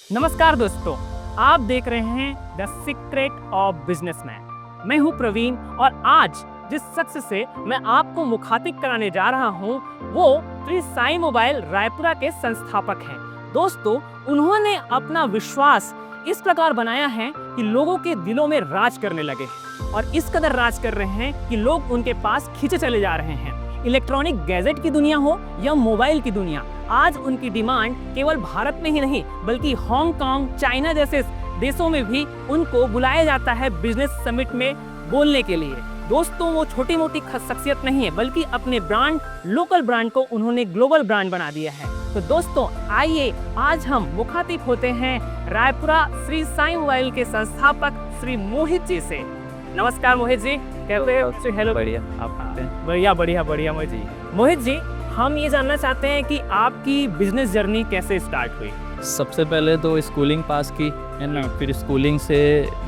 नमस्कार दोस्तों, आप देख रहे हैं द सीक्रेट ऑफ बिजनेसमैन। मैं हूं प्रवीण और आज जिस शख्स से मैं आपको मुखातिब कराने जा रहा हूं वो श्री साईं मोबाइल रायपुरा के संस्थापक हैं। दोस्तों, उन्होंने अपना विश्वास इस प्रकार बनाया है कि लोगों के दिलों में राज करने लगे हैं और इस कदर राज कर रहे हैं कि लोग उनके पास खींचे चले जा रहे हैं। इलेक्ट्रॉनिक गैजेट की दुनिया हो या मोबाइल की दुनिया, आज उनकी डिमांड केवल भारत में ही नहीं बल्कि हांगकांग, चाइना जैसे देशों में भी उनको बुलाया जाता है बिजनेस समिट में बोलने के लिए। दोस्तों, वो छोटी मोटी शख्सियत नहीं है बल्कि अपने ब्रांड, लोकल ब्रांड को उन्होंने ग्लोबल ब्रांड बना दिया है। तो दोस्तों, आइए आज हम मुखातिब होते हैं रायपुरा श्री साईं मोबाइल के संस्थापक श्री मोहित जी से। नमस्कार मोहित जी, कैसे हो? हेलो। बढ़िया, आप कहते हैं? बढ़िया मोहित जी। मोहित जी, हम ये जानना चाहते हैं कि आपकी बिजनेस जर्नी कैसे स्टार्ट हुई? सबसे पहले तो स्कूलिंग पास की है ना, फिर स्कूलिंग से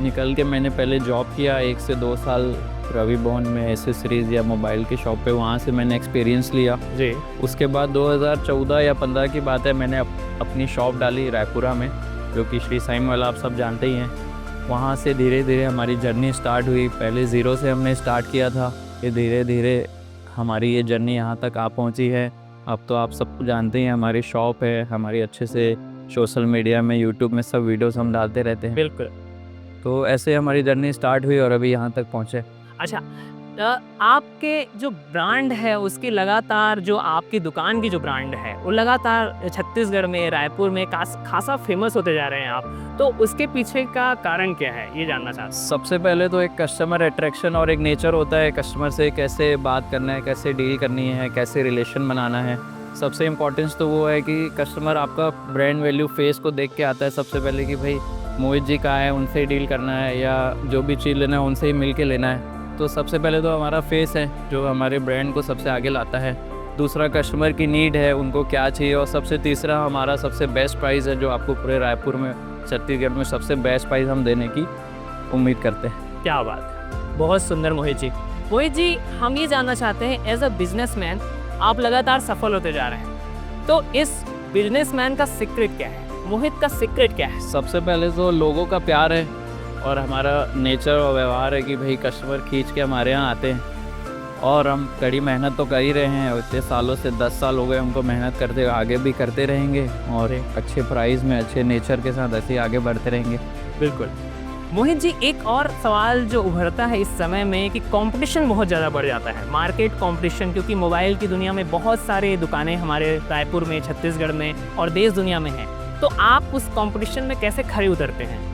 निकल के मैंने पहले जॉब किया 1 से 2 साल रवि भवन में एसेसरीज या मोबाइल की शॉप पे, वहाँ से मैंने एक्सपीरियंस लिया जी। उसके बाद 2014 या 15 की बात है, मैंने अपनी शॉप डाली रायपुरा में, जो कि श्री साईं मोबाइल आप सब जानते ही हैं। वहाँ से धीरे धीरे हमारी जर्नी स्टार्ट हुई। पहले ज़ीरो से हमने स्टार्ट किया था, फिर धीरे धीरे हमारी ये जर्नी यहाँ तक आ पहुँची है। अब तो आप सब जानते हैं, हमारी शॉप है, हमारी अच्छे से सोशल मीडिया में, यूट्यूब में सब वीडियोस हम डालते रहते हैं। बिल्कुल। तो ऐसे हमारी जर्नी स्टार्ट हुई और अभी यहाँ तक पहुँचे। अच्छा, आपके जो ब्रांड है उसकी लगातार, जो आपकी दुकान की जो ब्रांड है वो लगातार छत्तीसगढ़ में, रायपुर में खासा फेमस होते जा रहे हैं आप, तो उसके पीछे का कारण क्या है ये जानना चाहते हैं। सबसे पहले तो एक कस्टमर अट्रैक्शन और एक नेचर होता है, कस्टमर से कैसे बात करना है, कैसे डील करनी है, कैसे रिलेशन बनाना है। सबसे इम्पोर्टेंस तो वो है कि कस्टमर आपका ब्रांड वैल्यू फेस को देख के आता है सबसे पहले, कि भाई मोहित जी कहाँ है, उनसे ही डील करना है या जो भी चीज़ लेना है उनसे ही मिल के लेना है। तो सबसे पहले तो हमारा फेस है जो हमारे ब्रांड को सबसे आगे लाता है। दूसरा कस्टमर की नीड है, उनको क्या चाहिए, और सबसे तीसरा हमारा सबसे बेस्ट प्राइस है, जो आपको पूरे रायपुर में, छत्तीसगढ़ में सबसे बेस्ट प्राइस हम देने की उम्मीद करते हैं। क्या बात है, बहुत सुंदर मोहित जी। मोहित जी, हम ये जानना चाहते हैं, एज अ बिजनेसमैन आप लगातार सफल होते जा रहे हैं, तो इस बिजनेसमैन का सीक्रेट क्या है, मोहित का सीक्रेट क्या है? सबसे पहले तो लोगों का प्यार है और हमारा नेचर और व्यवहार है कि भाई कस्टमर खींच के हमारे यहाँ आते हैं, और हम कड़ी मेहनत तो कर ही रहे हैं। इतने सालों से 10 साल हो गए हमको मेहनत करते हुए, आगे भी करते रहेंगे और एक अच्छे प्राइस में, अच्छे नेचर के साथ ऐसे ही आगे बढ़ते रहेंगे। बिल्कुल। मोहित जी, एक और सवाल जो उभरता है इस समय में कि कंपटीशन बहुत ज़्यादा बढ़ जाता है, मार्केट कंपटीशन, क्योंकि मोबाइल की दुनिया में बहुत सारे दुकानें हमारे रायपुर में, छत्तीसगढ़ में और देश दुनिया में हैं, तो आप उस कंपटीशन में कैसे खड़े उतरते हैं?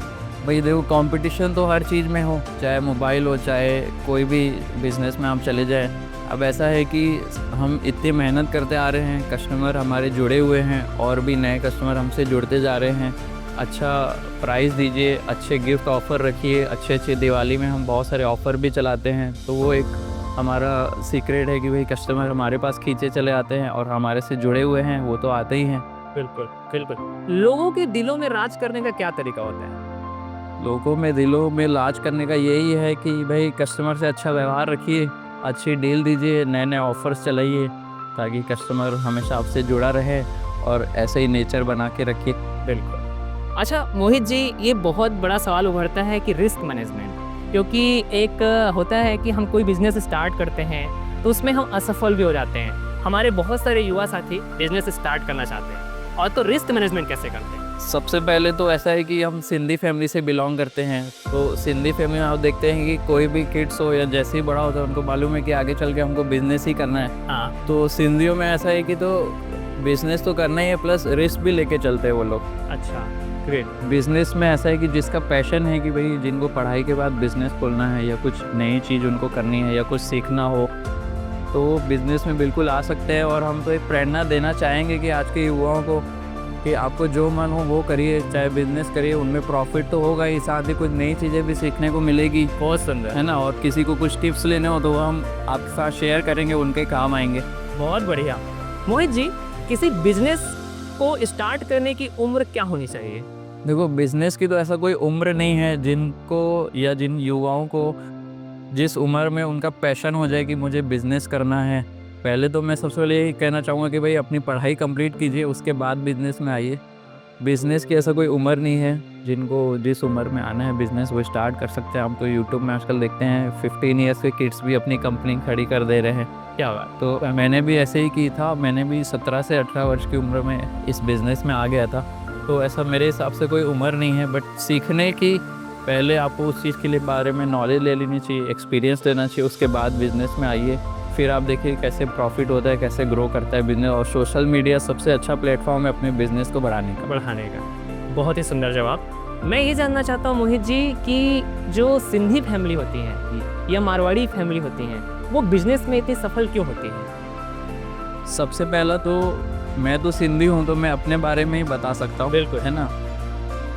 भाई देखो, कंपटीशन तो हर चीज़ में हो, चाहे मोबाइल हो, चाहे कोई भी बिज़नेस में हम चले जाएं। अब ऐसा है कि हम इतनी मेहनत करते आ रहे हैं, कस्टमर हमारे जुड़े हुए हैं और भी नए कस्टमर हमसे जुड़ते जा रहे हैं। अच्छा प्राइस दीजिए, अच्छे गिफ्ट ऑफ़र रखिए, अच्छे दिवाली में हम बहुत सारे ऑफ़र भी चलाते हैं। तो वो एक हमारा सीक्रेट है कि भाई कस्टमर हमारे पास खींचे चले आते हैं और हमारे से जुड़े हुए हैं, वो तो आते ही हैं। बिल्कुल बिल्कुल। लोगों के दिलों में राज करने का क्या तरीका होता है? लोगों में दिलों में राज करने का यही है कि भाई कस्टमर से अच्छा व्यवहार रखिए, अच्छी डील दीजिए, नए नए ऑफर्स चलाइए, ताकि कस्टमर हमेशा आपसे जुड़ा रहे और ऐसे ही नेचर बना के रखिए। बिल्कुल। अच्छा मोहित जी, ये बहुत बड़ा सवाल उभरता है कि रिस्क मैनेजमेंट, क्योंकि एक होता है कि हम कोई बिजनेस स्टार्ट करते हैं तो उसमें हम असफल भी हो जाते हैं। हमारे बहुत सारे युवा साथी बिजनेस स्टार्ट करना चाहते हैं, और तो रिस्क मैनेजमेंट कैसे करते हैं? सबसे पहले तो ऐसा है कि हम सिंधी फैमिली से बिलोंग करते हैं, तो सिंधी फैमिली में आप देखते हैं कि कोई भी किड्स हो या जैसे ही बड़ा होता है, उनको मालूम है कि आगे चल के हमको बिजनेस ही करना है। हाँ। तो सिंधियों में ऐसा है कि तो बिजनेस तो करना ही है, प्लस रिस्क भी लेके चलते हैं वो लोग। अच्छा, ग्रेट। बिजनेस में ऐसा है कि जिसका पैशन है कि भाई जिनको पढ़ाई के बाद बिजनेस खोलना है या कुछ नई चीज़ उनको करनी है या कुछ सीखना हो, तो वो बिजनेस में बिल्कुल आ सकते हैं। और हम तो एक प्रेरणा देना चाहेंगे कि आज के युवाओं को कि आपको जो मन हो वो करिए, चाहे बिजनेस करिए, उनमें प्रॉफिट तो होगा ही, साथ ही कुछ नई चीज़ें भी सीखने को मिलेगी। बहुत सुंदर है ना, और किसी को कुछ टिप्स लेने हो तो वो हम आपके साथ शेयर करेंगे, उनके काम आएंगे। बहुत बढ़िया। मोहित जी, किसी बिजनेस को स्टार्ट करने की उम्र क्या होनी चाहिए? देखो, बिजनेस की तो ऐसा कोई उम्र नहीं है, जिनको या जिन युवाओं को जिस उम्र में उनका पैशन हो जाए कि मुझे बिजनेस करना है, पहले तो मैं सबसे पहले यही कहना चाहूँगा कि भाई अपनी पढ़ाई कंप्लीट कीजिए, उसके बाद बिजनेस में आइए। बिज़नेस की ऐसा कोई उम्र नहीं है, जिनको जिस उम्र में आना है बिज़नेस वो स्टार्ट कर सकते हैं। हम तो यूट्यूब में आजकल देखते हैं 15 ईयर्स के किड्स भी अपनी कंपनी खड़ी कर दे रहे हैं। क्या बात। तो मैंने भी ऐसे ही की था, मैंने भी 17 से 18 वर्ष की उम्र में इस बिज़नेस में आ गया था। तो ऐसा मेरे हिसाब से कोई उम्र नहीं है, बट सीखने की पहले आपको उस चीज़ के लिए बारे में नॉलेज ले लेनी चाहिए, एक्सपीरियंस लेना चाहिए, उसके बाद बिज़नेस में आइए। फिर आप देखिए कैसे प्रॉफिट होता है, कैसे ग्रो करता है बिज़नेस। और सोशल मीडिया सबसे अच्छा प्लेटफॉर्म है अपने बिज़नेस को बढ़ाने का। बहुत ही सुंदर जवाब। मैं ये जानना चाहता हूँ मोहित जी कि जो सिंधी फैमिली होती हैं या मारवाड़ी फैमिली होती हैं, वो बिजनेस में इतनी सफल क्यों होती हैं? सबसे पहला तो मैं तो सिंधी हूँ, तो मैं अपने बारे में ही बता सकता हूँ। बिल्कुल। है ना,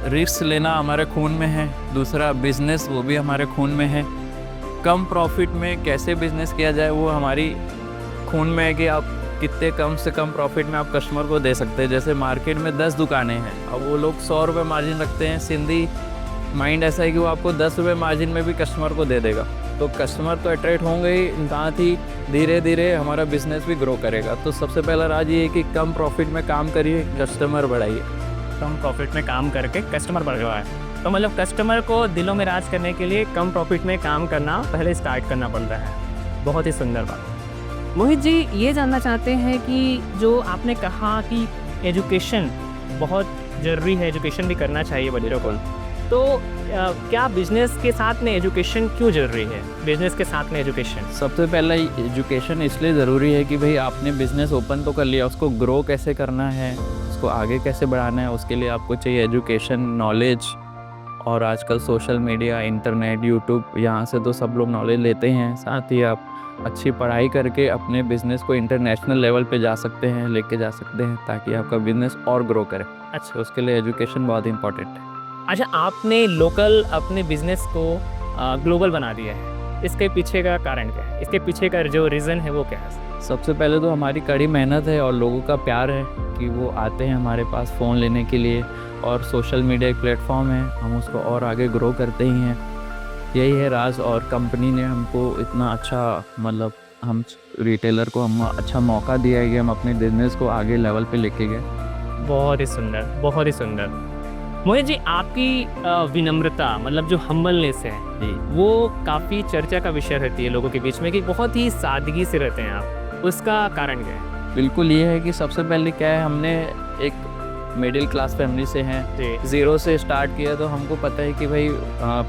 रिस्क लेना हमारे खून में है। दूसरा, बिज़नेस वो भी हमारे खून में है। कम प्रॉफिट में कैसे बिज़नेस किया जाए वो हमारी खून में है कि आप कितने कम से कम प्रॉफिट में आप कस्टमर को दे सकते हैं। जैसे मार्केट में 10 दुकानें हैं, अब वो लोग 100 रुपये मार्जिन रखते हैं। सिंधी माइंड ऐसा है कि वो आपको 10 रुपये मार्जिन में भी कस्टमर को दे देगा। तो कस्टमर तो अट्रैक्ट होंगे ही, साथ ही धीरे धीरे हमारा बिज़नेस भी ग्रो करेगा। तो सबसे पहला राज ये है कि कम प्रॉफिट में काम करिए, कस्टमर बढ़ाइए। कम प्रॉफिट में काम करके कस्टमर बढ़ रहा है, तो मतलब कस्टमर को दिलों में राज करने के लिए कम प्रॉफिट में काम करना पहले स्टार्ट करना पड़ता है। बहुत ही सुंदर बात। मोहित जी, ये जानना चाहते हैं कि जो आपने कहा कि एजुकेशन बहुत ज़रूरी है, एजुकेशन भी करना चाहिए बच्चों को, तो क्या बिजनेस के साथ में एजुकेशन क्यों ज़रूरी है? बिजनेस के साथ में एजुकेशन सबसे पहला एजुकेशन इसलिए ज़रूरी है कि भाई आपने बिज़नेस ओपन तो कर लिया, उसको ग्रो कैसे करना है, उसको आगे कैसे बढ़ाना है, उसके लिए आपको चाहिए एजुकेशन, नॉलेज। और आजकल सोशल मीडिया, इंटरनेट, यूट्यूब, यहाँ से तो सब लोग नॉलेज लेते हैं। साथ ही आप अच्छी पढ़ाई करके अपने बिज़नेस को इंटरनेशनल लेवल पे जा सकते हैं, लेके जा सकते हैं, ताकि आपका बिज़नेस और ग्रो करे। अच्छा। उसके लिए एजुकेशन बहुत इंपॉर्टेंट है। अच्छा, आपने लोकल अपने बिजनेस को ग्लोबल बना दिया है, इसके पीछे का कारण क्या है? इसके पीछे का जो रीज़न है वो क्या है? सबसे पहले तो हमारी कड़ी मेहनत है और लोगों का प्यार है कि वो आते हैं हमारे पास फ़ोन लेने के लिए। और सोशल मीडिया एक प्लेटफॉर्म है, हम उसको और आगे ग्रो करते ही हैं। यही है राज। और कंपनी ने हमको इतना अच्छा, मतलब हम रिटेलर को हम अच्छा मौका दिया है कि हम अपने बिजनेस को आगे लेवल पे लेके गए। बहुत ही सुंदर, बहुत ही सुंदर। मोहित जी, आपकी विनम्रता, मतलब जो हम्बलनेस है जी, वो काफ़ी चर्चा का विषय रहती है लोगों के बीच में कि बहुत ही सादगी से रहते हैं आप, उसका कारण क्या है? बिल्कुल ये है कि सबसे पहले क्या है, हमने एक मिडिल क्लास फैमिली से हैं, जी। ज़ीरो से स्टार्ट किया, तो हमको पता है कि भाई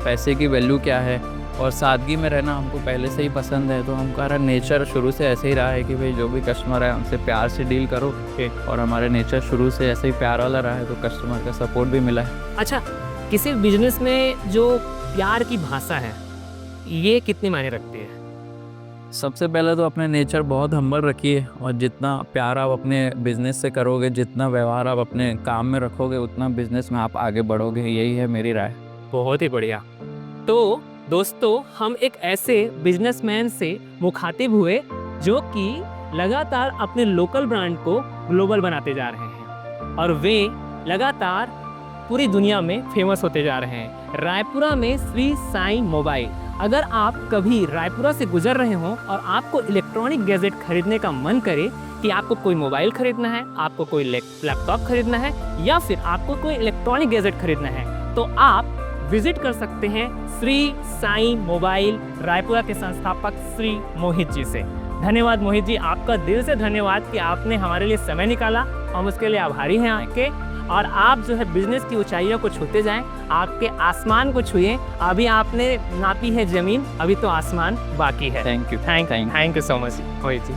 पैसे की वैल्यू क्या है और सादगी में रहना हमको पहले से ही पसंद है। तो हमारा नेचर शुरू से ऐसे ही रहा है कि भाई जो भी कस्टमर है उनसे प्यार से डील करो। और हमारे नेचर शुरू से ऐसे ही प्यार वाला रहा है, तो कस्टमर का सपोर्ट भी मिला है। अच्छा, किसी बिजनेस में जो प्यार की भाषा है ये कितनी मायने रखती है? सबसे पहले तो अपने नेचर बहुत हम्बल रखिए, और जितना प्यार आप अपने बिज़नेस से करोगे, जितना व्यवहार आप अपने काम में रखोगे, उतना बिज़नेस में आप आगे बढ़ोगे। यही है मेरी राय। बहुत ही बढ़िया। तो दोस्तों, हम एक ऐसे बिजनेसमैन से मुखातिब हुए जो कि लगातार अपने लोकल ब्रांड को ग्लोबल बनाते जा रहे हैं और वे लगातार पूरी दुनिया में फेमस होते जा रहे हैं। रायपुरा में श्री साईं मोबाइल। अगर आप कभी रायपुरा से गुजर रहे हों और आपको इलेक्ट्रॉनिक गैजेट खरीदने का मन करे कि आपको कोई मोबाइल खरीदना है, आपको कोई लैपटॉप खरीदना है या फिर आपको कोई इलेक्ट्रॉनिक गैजेट खरीदना है, तो आप विजिट कर सकते हैं श्री साईं मोबाइल, रायपुरा के संस्थापक श्री मोहित जी से। धन्यवाद मोहित जी, आपका दिल से धन्यवाद कि आपने हमारे लिए समय निकाला। हम उसके लिए आभारी हैं आपके। और आप जो है बिजनेस की ऊंचाइयों को छूते जाएं, आपके आसमान को छुएं। अभी आपने नापी है ज़मीन, अभी तो आसमान बाकी है। Thank you. Thank you so much Mohit ji.